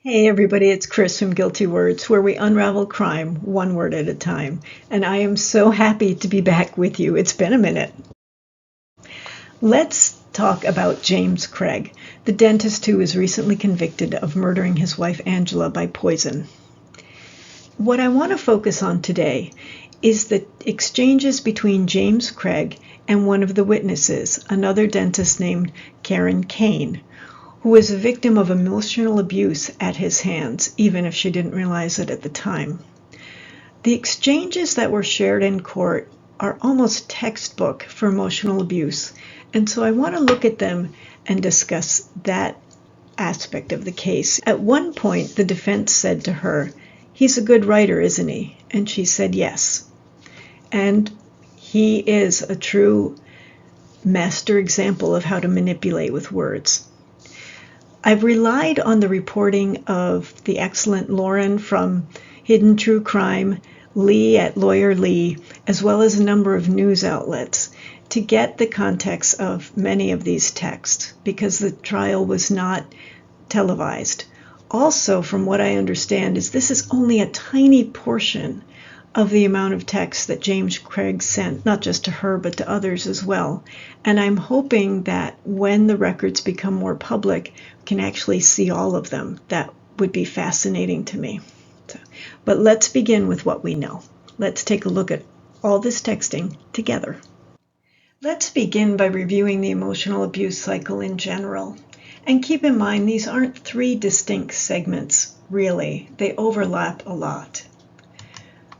Hey everybody, it's Chris from Guilty Words, where we unravel crime one word at a time. And I am so happy to be back with you. It's been a minute. Let's talk about James Craig, the dentist who was recently convicted of murdering his wife Angela by poison. What I want to focus on today is the exchanges between James Craig and one of the witnesses, another dentist named Karin Cain, who was a victim of emotional abuse at his hands, even if she didn't realize it at the time. The exchanges that were shared in court are almost textbook for emotional abuse, and so I want to look at them and discuss that aspect of the case. At one point, the defense said to her, "He's a good writer, isn't he?" And she said yes. And he is a true master example of how to manipulate with words. I've relied on the reporting of the excellent Lauren from Hidden True Crime, Lee at Lawyer Lee, as well as a number of news outlets to get the context of many of these texts because the trial was not televised. Also, from what I understand, is this is only a tiny portion of the amount of text that James Craig sent, not just to her, but to others as well. And I'm hoping that when the records become more public, we can actually see all of them. That would be fascinating to me. But let's begin with what we know. Let's take a look at all this texting together. Let's begin by reviewing the emotional abuse cycle in general. And keep in mind, these aren't three distinct segments, really. They overlap a lot.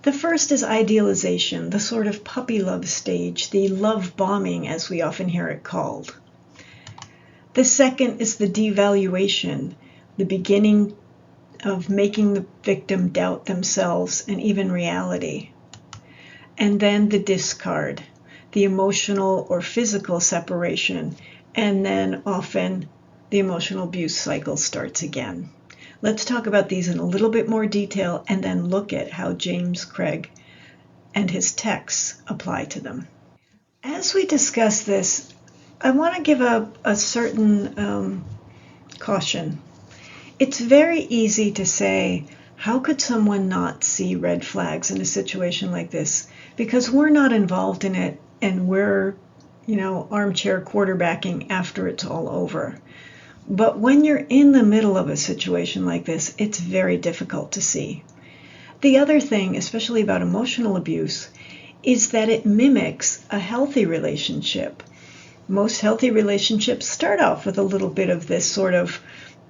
The first is idealization, the sort of puppy love stage, the love bombing as we often hear it called. The second is the devaluation, the beginning of making the victim doubt themselves and even reality. And then the discard, the emotional or physical separation, and then often the emotional abuse cycle starts again. Let's talk about these in a little bit more detail and then look at how James Craig and his texts apply to them. As we discuss this, I want to give a certain caution. It's very easy to say, how could someone not see red flags in a situation like this? Because we're not involved in it and we're, armchair quarterbacking after it's all over. But when you're in the middle of a situation like this, it's very difficult to see. The other thing, especially about emotional abuse, is that it mimics a healthy relationship. Most healthy relationships start off with a little bit of this sort of,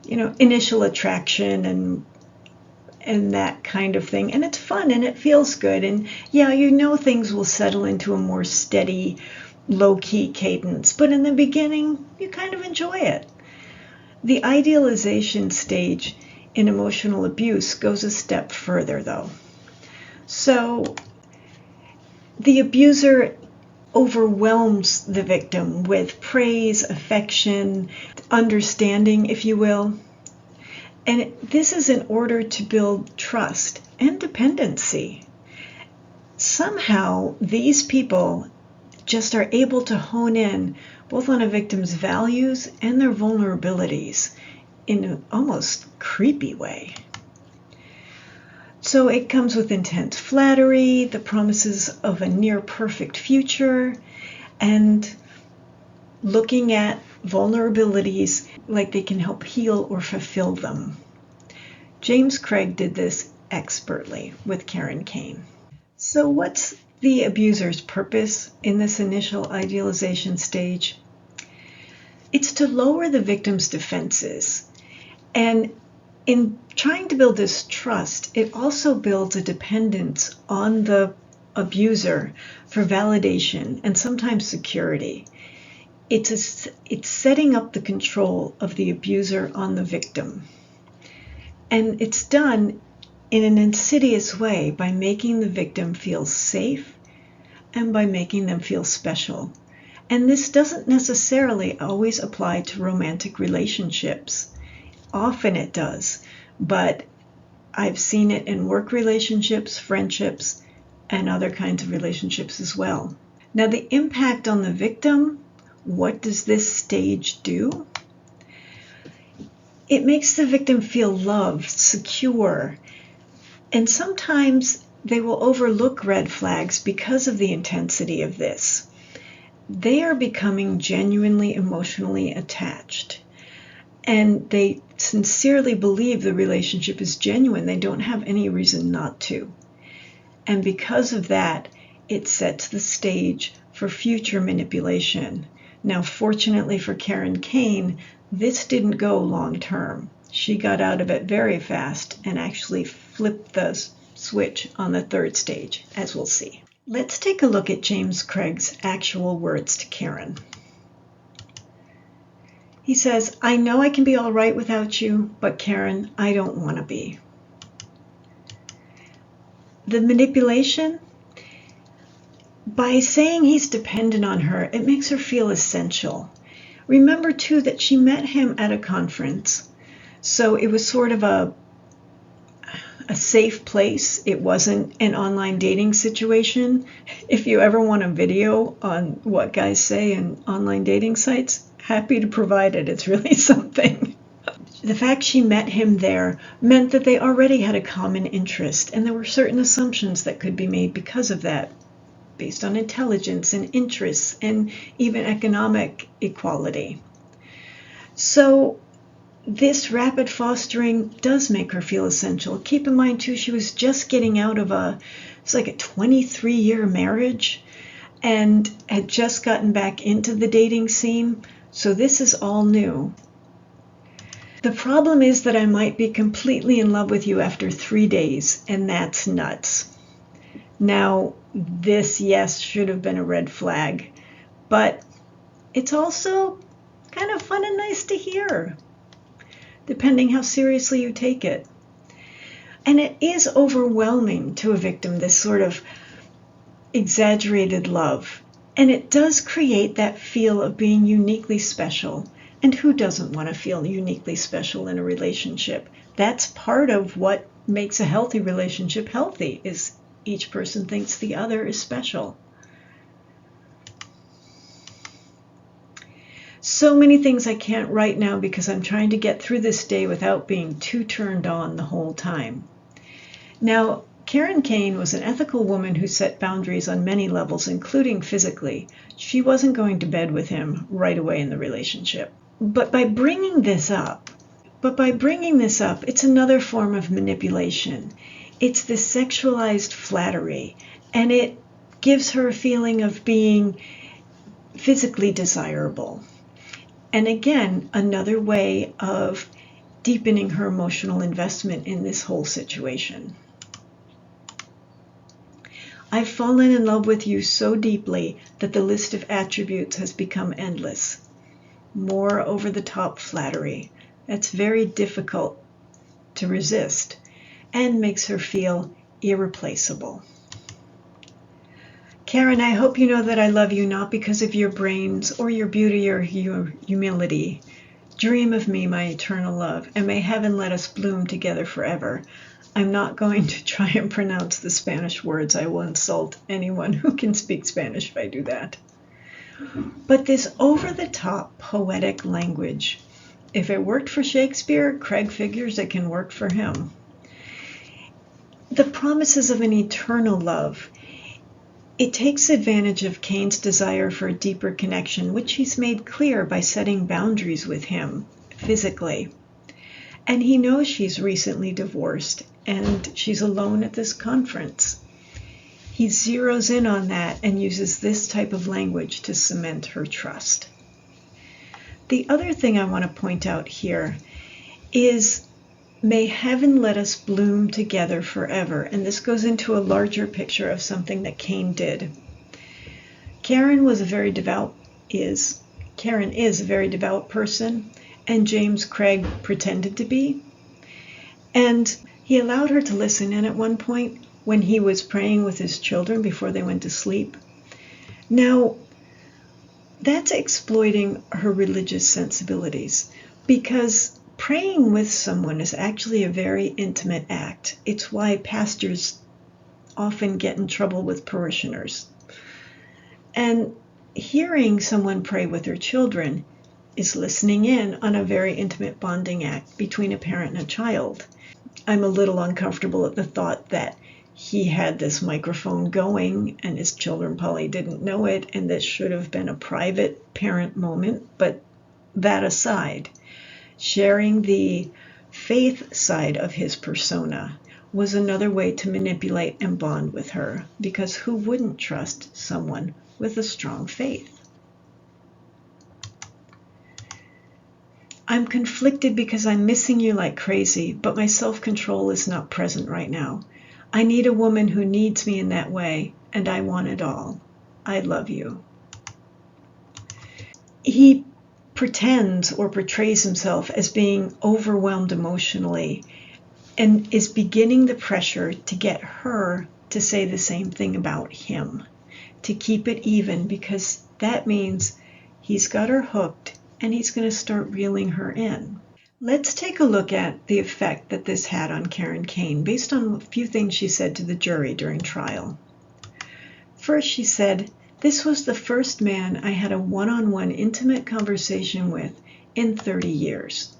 initial attraction and that kind of thing. And it's fun and it feels good. And things will settle into a more steady, low-key cadence. But in the beginning, you kind of enjoy it. The idealization stage in emotional abuse goes a step further, though. So the abuser overwhelms the victim with praise, affection, understanding, if you will. And this is in order to build trust and dependency. Somehow, these people just are able to hone in both on a victim's values and their vulnerabilities in an almost creepy way. So it comes with intense flattery, the promises of a near-perfect future, and looking at vulnerabilities like they can help heal or fulfill them. James Craig did this expertly with Karin Cain. So what's the abuser's purpose in this initial idealization stage? It's to lower the victim's defenses. And in trying to build this trust, it also builds a dependence on the abuser for validation and sometimes security. It's setting up the control of the abuser on the victim. And it's done in an insidious way by making the victim feel safe and by making them feel special. And this doesn't necessarily always apply to romantic relationships. Often it does, but I've seen it in work relationships, friendships, and other kinds of relationships as well. Now, the impact on the victim, what does this stage do? it makes the victim feel loved, secure, and sometimes they will overlook red flags because of the intensity of this. They are becoming genuinely emotionally attached, and they sincerely believe the relationship is genuine. They don't have any reason not to. And because of that, it sets the stage for future manipulation. Now, fortunately for Karin Cain, this didn't go long term. She got out of it very fast and actually flipped the switch on the third stage, as we'll see. Let's take a look at James Craig's actual words to Karin. He says, "I know I can be all right without you, but Karin, I don't want to be." The manipulation, by saying he's dependent on her, it makes her feel essential. Remember, too, that she met him at a conference, so it was sort of a safe place. It wasn't an online dating situation. If you ever want a video on what guys say in online dating sites, happy to provide it. It's really something. The fact she met him there meant that they already had a common interest, and there were certain assumptions that could be made because of that, based on intelligence and interests and even economic equality. So this rapid fostering does make her feel essential. Keep in mind, too, she was just getting out of it's like a 23-year marriage and had just gotten back into the dating scene. So this is all new. The problem is that I might be completely in love with you after 3 days, and that's nuts. Now, this, yes, should have been a red flag, but it's also kind of fun and nice to hear, depending how seriously you take it. And it is overwhelming to a victim, this sort of exaggerated love. And it does create that feel of being uniquely special. And who doesn't want to feel uniquely special in a relationship? That's part of what makes a healthy relationship healthy, is each person thinks the other is special. So many things I can't write now because I'm trying to get through this day without being too turned on the whole time. Now, Karin Cain was an ethical woman who set boundaries on many levels, including physically. She wasn't going to bed with him right away in the relationship. But by bringing this up, it's another form of manipulation. It's this sexualized flattery, and it gives her a feeling of being physically desirable. And again, another way of deepening her emotional investment in this whole situation. I've fallen in love with you so deeply that the list of attributes has become endless. More over-the-top flattery. That's very difficult to resist and makes her feel irreplaceable. Karin, I hope you know that I love you not because of your brains or your beauty or your humility. Dream of me, my eternal love, and may heaven let us bloom together forever. I'm not going to try and pronounce the Spanish words. I will insult anyone who can speak Spanish if I do that. But this over-the-top poetic language, if it worked for Shakespeare, Craig figures it can work for him. The promises of an eternal love, it takes advantage of Caine's desire for a deeper connection, which he's made clear by setting boundaries with him physically. And he knows she's recently divorced and she's alone at this conference. He zeroes in on that and uses this type of language to cement her trust. The other thing I want to point out here is, may heaven let us bloom together forever. And this goes into a larger picture of something that Cain did. Karin is a very devout person, and James Craig pretended to be. And he allowed her to listen in at one point when he was praying with his children before they went to sleep. Now, that's exploiting her religious sensibilities, because praying with someone is actually a very intimate act. It's why pastors often get in trouble with parishioners. And hearing someone pray with their children is listening in on a very intimate bonding act between a parent and a child. I'm a little uncomfortable at the thought that he had this microphone going and his children probably didn't know it, and this should have been a private parent moment. But that aside, sharing the faith side of his persona was another way to manipulate and bond with her, because who wouldn't trust someone with a strong faith? I'm conflicted because I'm missing you like crazy, but my self-control is not present right now. I need a woman who needs me in that way, and I want it all. I love you. He pretends or portrays himself as being overwhelmed emotionally and is beginning the pressure to get her to say the same thing about him, to keep it even, because that means he's got her hooked and he's going to start reeling her in. Let's take a look at the effect that this had on Karin Cain based on a few things she said to the jury during trial. First, she said, "This was the first man I had a one-on-one intimate conversation with in 30 years."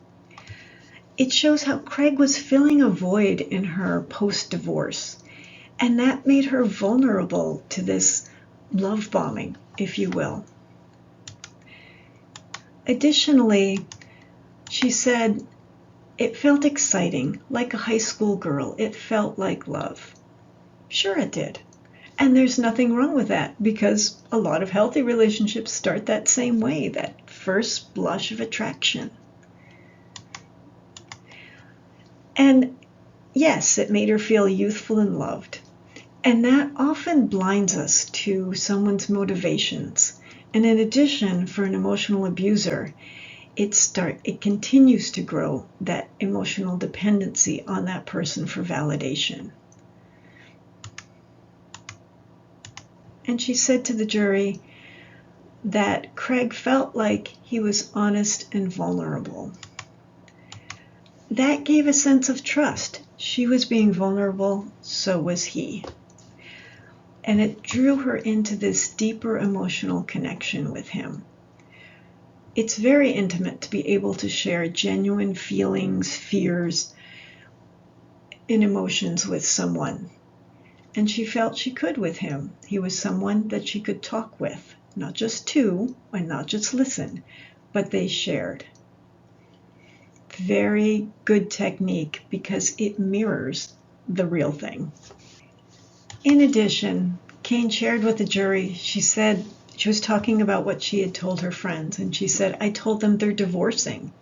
It shows how Craig was filling a void in her post-divorce, and that made her vulnerable to this love bombing, if you will. Additionally, she said, "It felt exciting, like a high school girl. It felt like love." Sure it did. And there's nothing wrong with that, because a lot of healthy relationships start that same way, that first blush of attraction. And yes, it made her feel youthful and loved. And that often blinds us to someone's motivations. And in addition, for an emotional abuser, it continues to grow that emotional dependency on that person for validation. And she said to the jury that Craig felt like he was honest and vulnerable. That gave a sense of trust. She was being vulnerable, so was he. And it drew her into this deeper emotional connection with him. It's very intimate to be able to share genuine feelings, fears, and emotions with someone. And she felt she could with him. He was someone that she could talk with, not just to, and not just listen, but they shared. Very good technique, because it mirrors the real thing. In addition, Cain shared with the jury, she said, she was talking about what she had told her friends, and she said, "I told them they're divorcing,"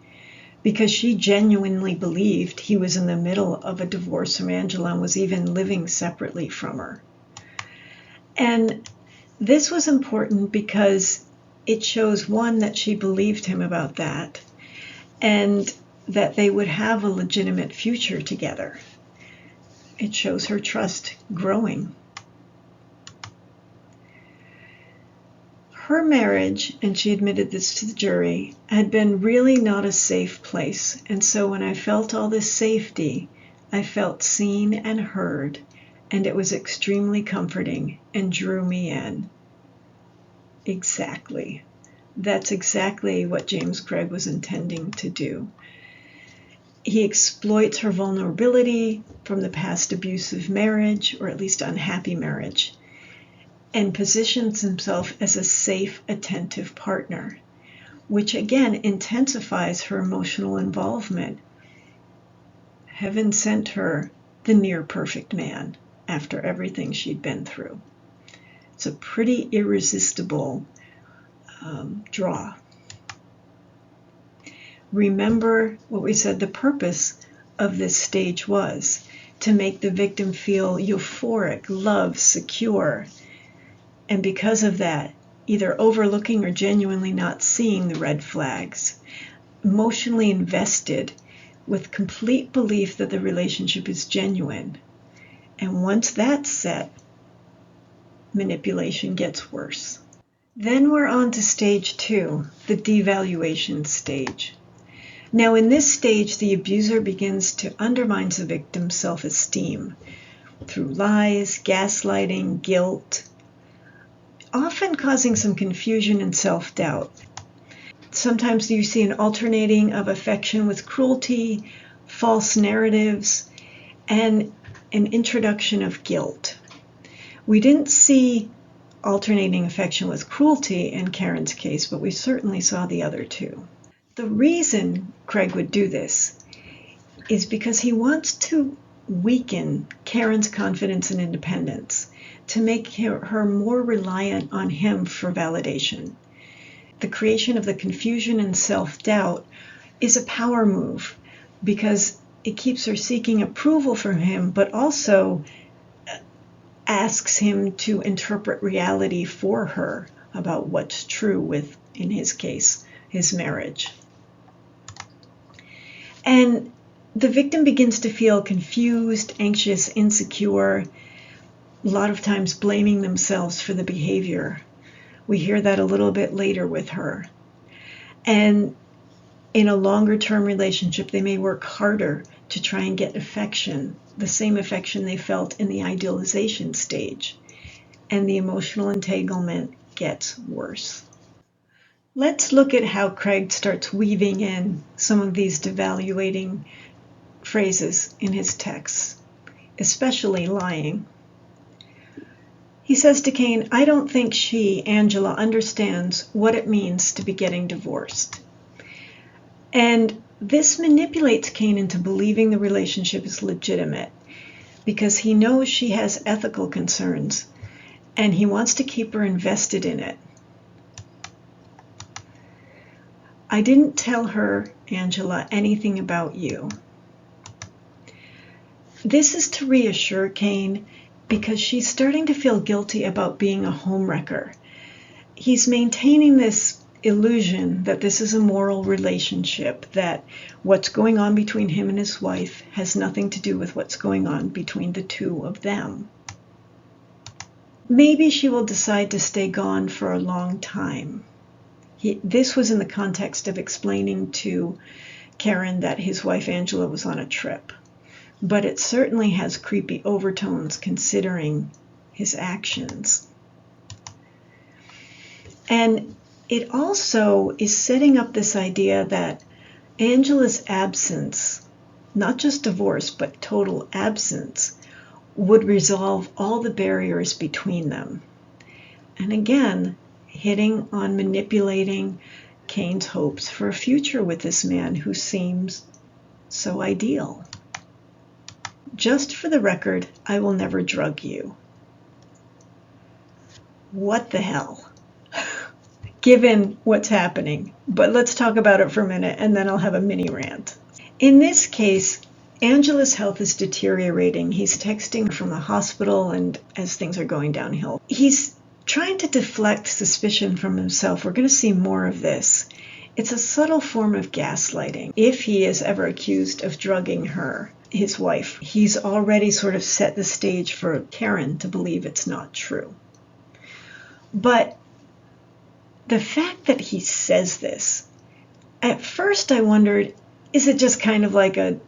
because she genuinely believed he was in the middle of a divorce from Angela and was even living separately from her. And this was important because it shows, one, that she believed him about that, and that they would have a legitimate future together. It shows her trust growing. Her marriage, and she admitted this to the jury, had been really not a safe place. And so when I felt all this safety, I felt seen and heard, and it was extremely comforting and drew me in. Exactly. That's exactly what James Craig was intending to do. He exploits her vulnerability from the past abusive marriage, or at least unhappy marriage, and positions himself as a safe, attentive partner, which again intensifies her emotional involvement. Heaven sent her the near perfect man after everything she'd been through. It's a pretty irresistible draw. Remember what we said the purpose of this stage was: to make the victim feel euphoric, loved, secure. And because of that, either overlooking or genuinely not seeing the red flags, emotionally invested with complete belief that the relationship is genuine. And once that's set, manipulation gets worse. Then we're on to stage 2, the devaluation stage. Now in this stage, the abuser begins to undermine the victim's self-esteem through lies, gaslighting, guilt, often causing some confusion and self-doubt. Sometimes you see an alternating of affection with cruelty, false narratives, and an introduction of guilt. We didn't see alternating affection with cruelty in Karin's case, but we certainly saw the other two. The reason Craig would do this is because he wants to weaken Karin's confidence and independence, to make her more reliant on him for validation. The creation of the confusion and self-doubt is a power move because it keeps her seeking approval from him, but also asks him to interpret reality for her about what's true with, in his case, his marriage. And the victim begins to feel confused, anxious, insecure, a lot of times blaming themselves for the behavior. We hear that a little bit later with her. And in a longer-term relationship, they may work harder to try and get affection, the same affection they felt in the idealization stage. And the emotional entanglement gets worse. Let's look at how Craig starts weaving in some of these devaluating phrases in his texts, especially lying. He says to Cain, "I don't think she, Angela, understands what it means to be getting divorced." And this manipulates Cain into believing the relationship is legitimate because he knows she has ethical concerns and he wants to keep her invested in it. "I didn't tell her, Angela, anything about you." This is to reassure Cain because she's starting to feel guilty about being a homewrecker. He's maintaining this illusion that this is a moral relationship, that what's going on between him and his wife has nothing to do with what's going on between the two of them. Maybe she will decide to stay gone for a long time. This was in the context of explaining to Karin that his wife Angela was on a trip. But it certainly has creepy overtones considering his actions. And it also is setting up this idea that Angela's absence, not just divorce, but total absence, would resolve all the barriers between them. And again, hitting on manipulating Cain's hopes for a future with this man who seems so ideal. "Just for the record, I will never drug you." What the hell? Given what's happening. But let's talk about it for a minute and then I'll have a mini rant. In this case, Angela's health is deteriorating. He's texting from the hospital and as things are going downhill. He's trying to deflect suspicion from himself. We're going to see more of this. It's a subtle form of gaslighting. If he is ever accused of drugging her, his wife, he's already sort of set the stage for Karin to believe it's not true. But the fact that he says this, at first I wondered, is it just kind of like a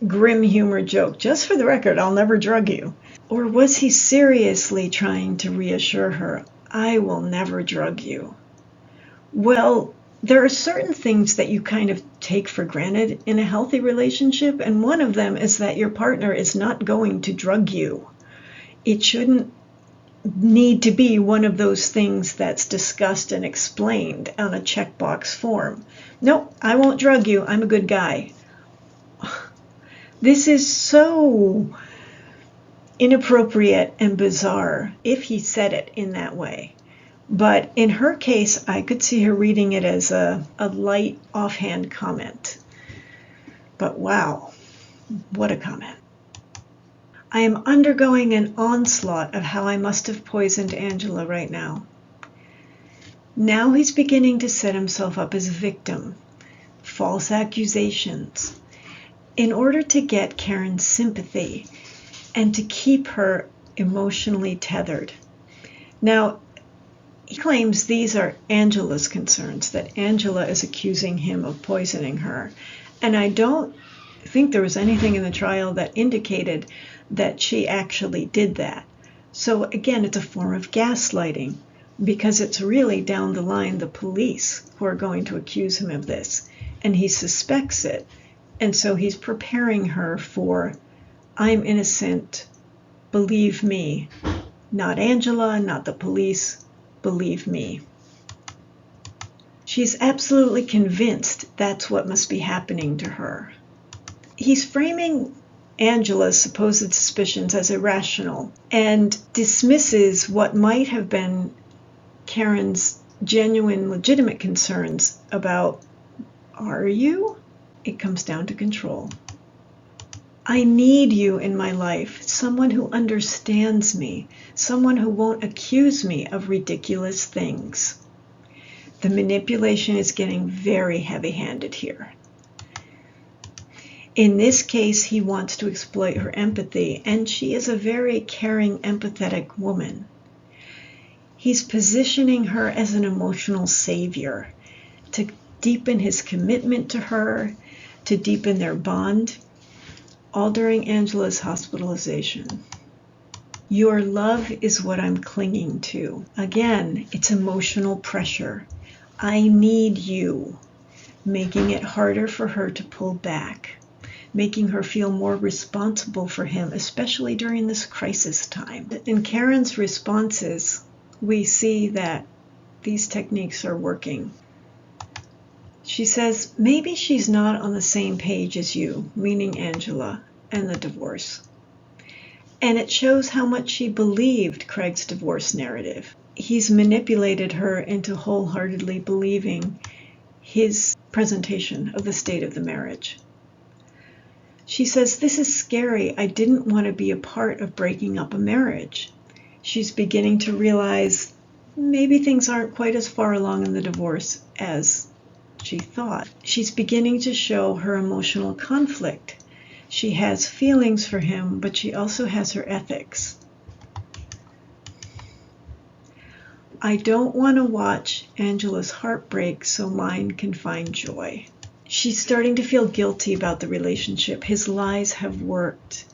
grim humor joke? Just for the record, I'll never drug you. Or was he seriously trying to reassure her, I will never drug you? Well, there are certain things that you kind of take for granted in a healthy relationship, and one of them is that your partner is not going to drug you. It shouldn't need to be one of those things that's discussed and explained on a checkbox form. Nope, I won't drug you. I'm a good guy. This is so inappropriate and bizarre if he said it in that way. But in her case, I could see her reading it as a light offhand comment. But wow, what a comment. "I am undergoing an onslaught of how I must have poisoned Angela right now." Now he's beginning to set himself up as a victim, false accusations, in order to get Karin's sympathy and to keep her emotionally tethered. Now, he claims these are Angela's concerns, that Angela is accusing him of poisoning her. And I don't think there was anything in the trial that indicated that she actually did that. So again, it's a form of gaslighting. because it's really down the line the police who are going to accuse him of this, and he suspects it. And so he's preparing her for, I'm innocent, believe me. Not Angela, not the police, believe me. She's absolutely convinced that's what must be happening to her. He's framing Angela's supposed suspicions as irrational and dismisses what might have been Karen's genuine, legitimate concerns about, are you? It comes down to control. I need you in my life, someone who understands me, someone who won't accuse me of ridiculous things. The manipulation is getting very heavy-handed here. In this case, he wants to exploit her empathy, and she is a very caring, empathetic woman. He's positioning her as an emotional savior to deepen his commitment to her, to deepen their bond, all during Angela's hospitalization. Your love is what I'm clinging to. Again, it's emotional pressure. I need you, making it harder for her to pull back, making her feel more responsible for him, especially during this crisis time. In Karen's responses, we see that these techniques are working. She says, maybe she's not on the same page as you, meaning Angela, and the divorce. And it shows how much she believed Craig's divorce narrative. He's manipulated her into wholeheartedly believing his presentation of the state of the marriage. She says, this is scary. I didn't want to be a part of breaking up a marriage. She's beginning to realize maybe things aren't quite as far along in the divorce as she thought. She's beginning to show her emotional conflict. She has feelings for him, but she also has her ethics. I don't want to watch Angela's heartbreak so mine can find joy. She's starting to feel guilty about the relationship. His lies have worked.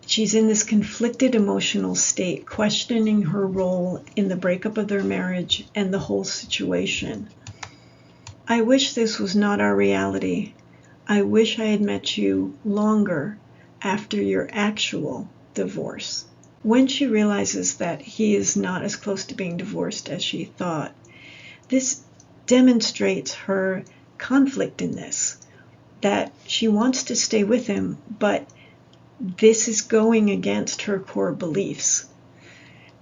She's in this conflicted emotional state, questioning her role in the breakup of their marriage and the whole situation. I wish this was not our reality. I wish I had met you longer after your actual divorce. When she realizes that he is not as close to being divorced as she thought, this demonstrates her conflict in this, that she wants to stay with him, but this is going against her core beliefs.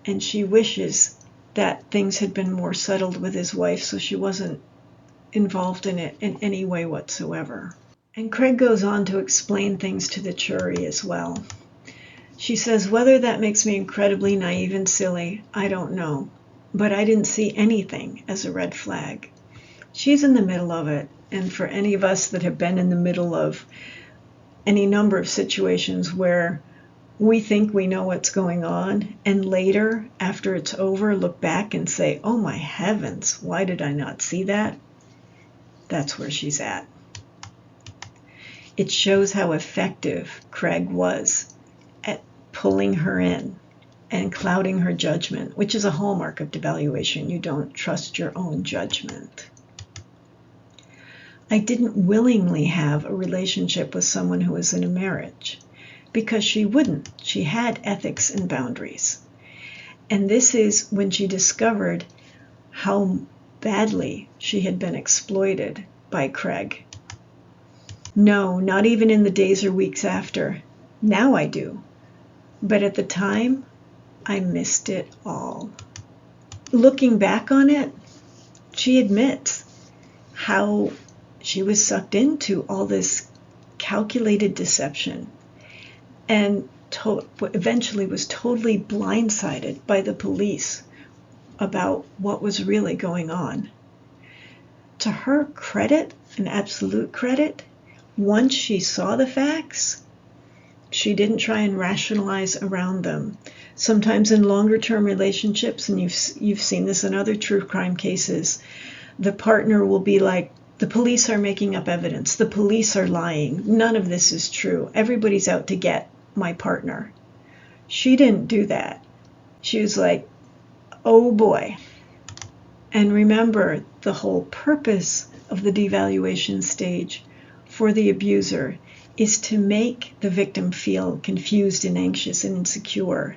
And she wishes that things had been more settled with his wife so she wasn't involved in it in any way whatsoever. And Craig goes on to explain things to the jury as well. She says, whether that makes me incredibly naive and silly, I don't know. But I didn't see anything as a red flag. She's in the middle of it. And for any of us that have been in the middle of any number of situations where we think we know what's going on, and later, after it's over, look back and say, oh my heavens, why did I not see that? That's where she's at. It shows how effective Craig was at pulling her in and clouding her judgment, which is a hallmark of devaluation. You don't trust your own judgment. I didn't willingly have a relationship with someone who was in a marriage because she wouldn't. She had ethics and boundaries. And this is when she discovered how badly she had been exploited by Craig. No, not even in the days or weeks after. Now I do. But at the time, I missed it all. Looking back on it, she admits how she was sucked into all this calculated deception and eventually was totally blindsided by the police about what was really going on. To her credit, and absolute credit, once she saw the facts, she didn't try and rationalize around them. Sometimes in longer-term relationships, and you've seen this in other true crime cases, the partner will be like, the police are making up evidence. The police are lying. None of this is true. Everybody's out to get my partner. She didn't do that. She was like, Oh boy. And remember, the whole purpose of the devaluation stage for the abuser is to make the victim feel confused and anxious and insecure,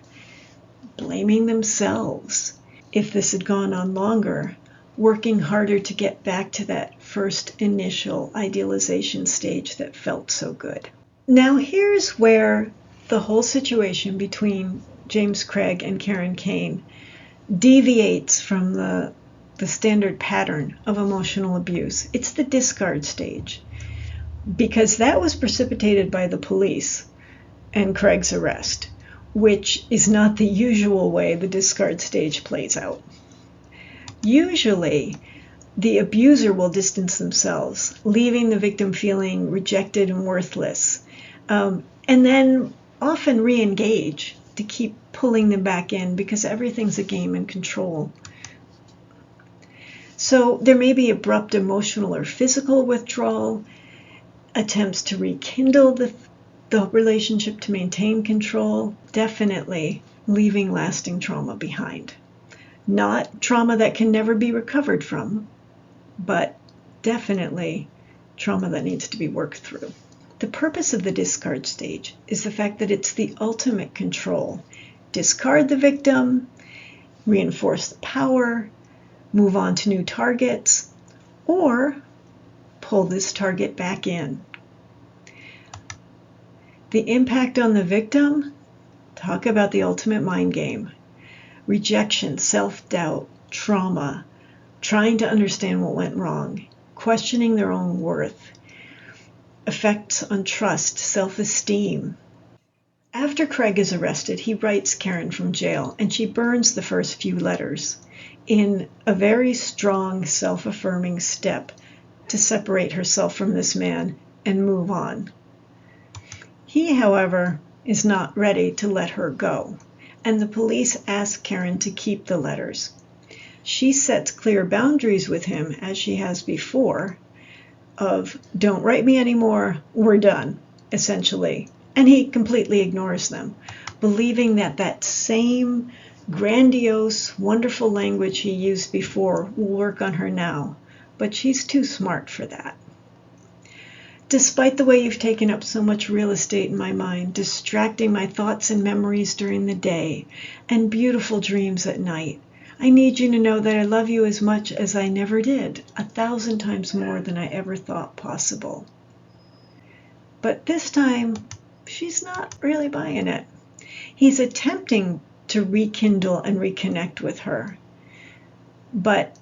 blaming themselves. If this had gone on longer, working harder to get back to that first initial idealization stage that felt so good. Now here's where the whole situation between James Craig and Karin Cain deviates from the standard pattern of emotional abuse. It's the discard stage, because that was precipitated by the police and Craig's arrest, which is not the usual way the discard stage plays out. Usually, the abuser will distance themselves, leaving the victim feeling rejected and worthless, and then often re-engage to keep pulling them back in because everything's a game and control. So there may be abrupt emotional or physical withdrawal, attempts to rekindle the relationship to maintain control, definitely leaving lasting trauma behind. Not trauma that can never be recovered from, but definitely trauma that needs to be worked through. The purpose of the discard stage is the fact that it's the ultimate control. Discard the victim, reinforce the power, move on to new targets, or pull this target back in. The impact on the victim, talk about the ultimate mind game. Rejection, self-doubt, trauma, trying to understand what went wrong, questioning their own worth, effects on trust, self-esteem. After Craig is arrested, he writes Karin from jail, and she burns the first few letters in a very strong, self-affirming step to separate herself from this man and move on. He, however, is not ready to let her go, and the police ask Karin to keep the letters. She sets clear boundaries with him, as she has before, of don't write me anymore, we're done, essentially. And he completely ignores them, believing that that same grandiose, wonderful language he used before will work on her now, but she's too smart for that. Despite the way you've taken up so much real estate in my mind, distracting my thoughts and memories during the day, and beautiful dreams at night, I need you to know that I love you as much as I never did, 1,000 times more than I ever thought possible. But this time, she's not really buying it. He's attempting to rekindle and reconnect with her, but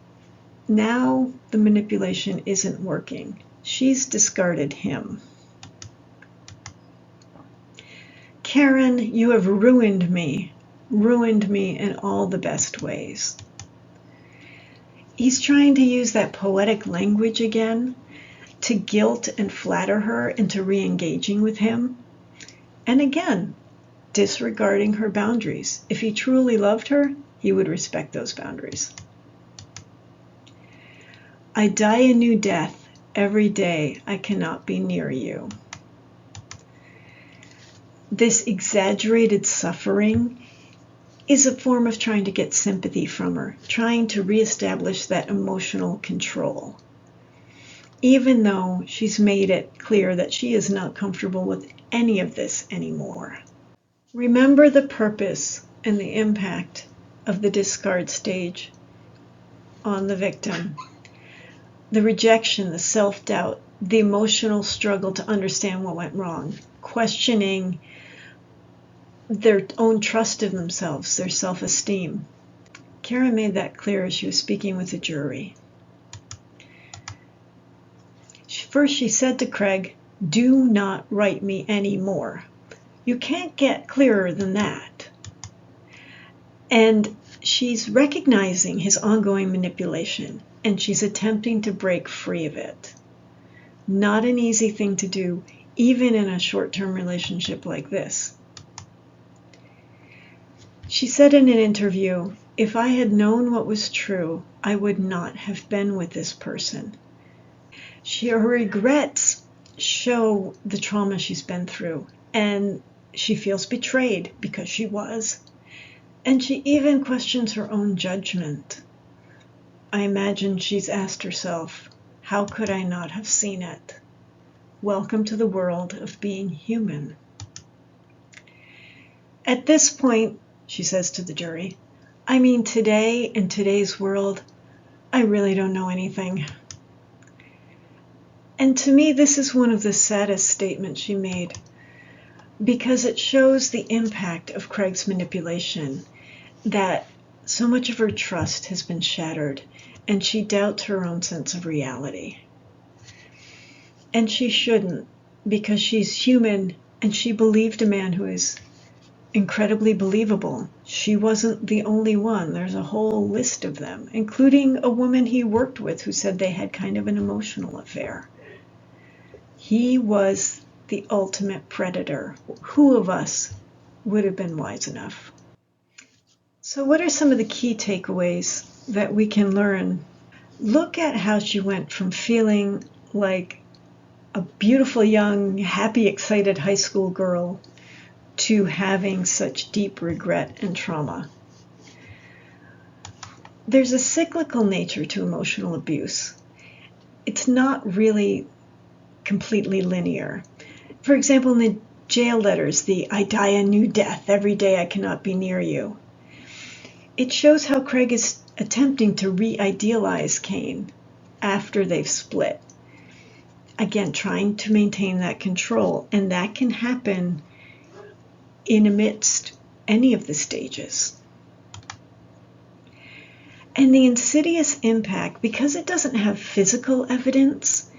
now the manipulation isn't working. She's discarded him. Karin, you have ruined me in all the best ways. He's trying to use that poetic language again to guilt and flatter her into re-engaging with him. And again, disregarding her boundaries. If he truly loved her, he would respect those boundaries. I die a new death every day I cannot be near you. This exaggerated suffering is a form of trying to get sympathy from her, trying to reestablish that emotional control, even though she's made it clear that she is not comfortable with any of this anymore. Remember the purpose and the impact of the discard stage on the victim. The rejection, the self-doubt, the emotional struggle to understand what went wrong, questioning their own trust of themselves, their self-esteem. Karin made that clear as she was speaking with the jury. First, she said to Craig, "Do not write me anymore." You can't get clearer than that. And she's recognizing his ongoing manipulation, and she's attempting to break free of it. Not an easy thing to do, even in a short-term relationship like this. She said in an interview, "If I had known what was true, I would not have been with this person." Her regrets show the trauma she's been through, and she feels betrayed because she was. And she even questions her own judgment. I imagine she's asked herself, how could I not have seen it? Welcome to the world of being human. At this point, she says to the jury, I mean, today, in today's world, I really don't know anything. And to me, this is one of the saddest statements she made, because it shows the impact of Craig's manipulation, that so much of her trust has been shattered, and she doubts her own sense of reality. And she shouldn't, because she's human, and she believed a man who is incredibly believable. She wasn't the only one. There's a whole list of them, including a woman he worked with who said they had kind of an emotional affair. He was the ultimate predator. Who of us would have been wise enough? So what are some of the key takeaways that we can learn? Look at how she went from feeling like a beautiful, young, happy, excited high school girl to having such deep regret and trauma. There's a cyclical nature to emotional abuse. It's not really completely linear. For example, in the jail letters, the I die a new death, every day I cannot be near you. It shows how Craig is attempting to re-idealize Kaine after they've split. Again, trying to maintain that control, and that can happen in amidst any of the stages. And the insidious impact, because it doesn't have physical evidence,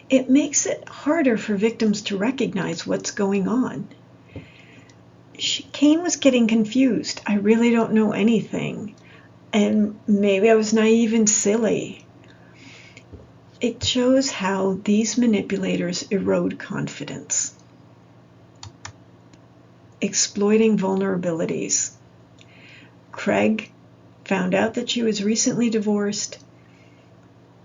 it makes it harder for victims to recognize what's going on. Kaine was getting confused. I really don't know anything. And maybe I was naive and silly. It shows how these manipulators erode confidence. Exploiting vulnerabilities. Craig found out that she was recently divorced,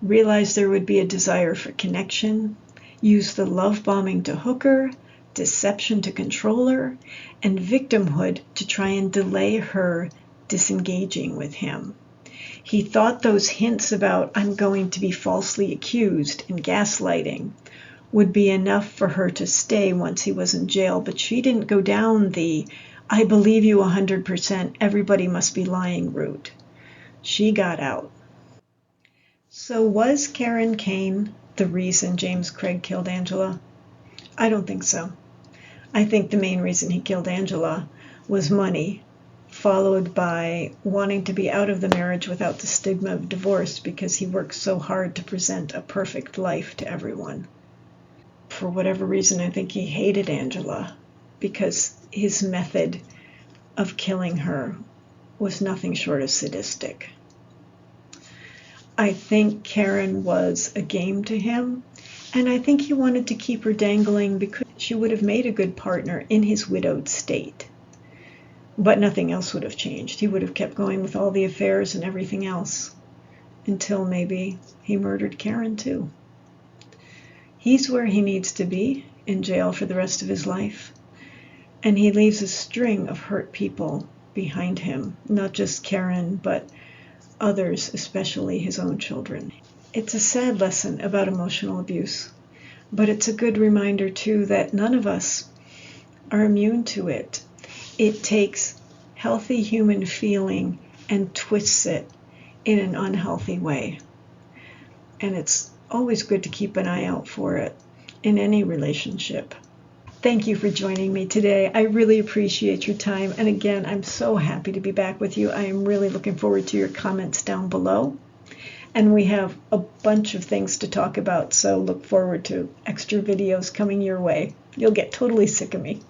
realized there would be a desire for connection, used the love bombing to hook her, deception to control her, and victimhood to try and delay her disengaging with him. He thought those hints about I'm going to be falsely accused and gaslighting would be enough for her to stay once he was in jail, but she didn't go down the I believe you 100%, everybody must be lying route. She got out. So was Karin Cain the reason James Craig killed Angela? I don't think so. I think the main reason he killed Angela was money, followed by wanting to be out of the marriage without the stigma of divorce because he worked so hard to present a perfect life to everyone. For whatever reason, I think he hated Angela because his method of killing her was nothing short of sadistic. I think Karin was a game to him, and I think he wanted to keep her dangling because she would have made a good partner in his widowed state. But nothing else would have changed. He would have kept going with all the affairs and everything else until maybe he murdered Karin too. He's where he needs to be, in jail for the rest of his life. And he leaves a string of hurt people behind him, not just Karin, but others, especially his own children. It's a sad lesson about emotional abuse, but it's a good reminder too that none of us are immune to it. It takes healthy human feeling and twists it in an unhealthy way. And it's always good to keep an eye out for it in any relationship. Thank you for joining me today. I really appreciate your time. And again, I'm so happy to be back with you. I am really looking forward to your comments down below. And we have a bunch of things to talk about, so look forward to extra videos coming your way. You'll get totally sick of me.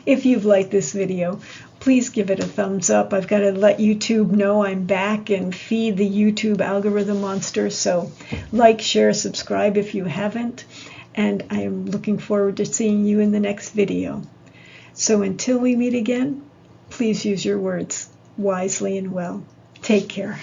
If you've liked this video, please give it a thumbs up. I've got to let YouTube know I'm back and feed the YouTube algorithm monster. So like, share, subscribe if you haven't. And I am looking forward to seeing you in the next video. So until we meet again, please use your words wisely and well. Take care.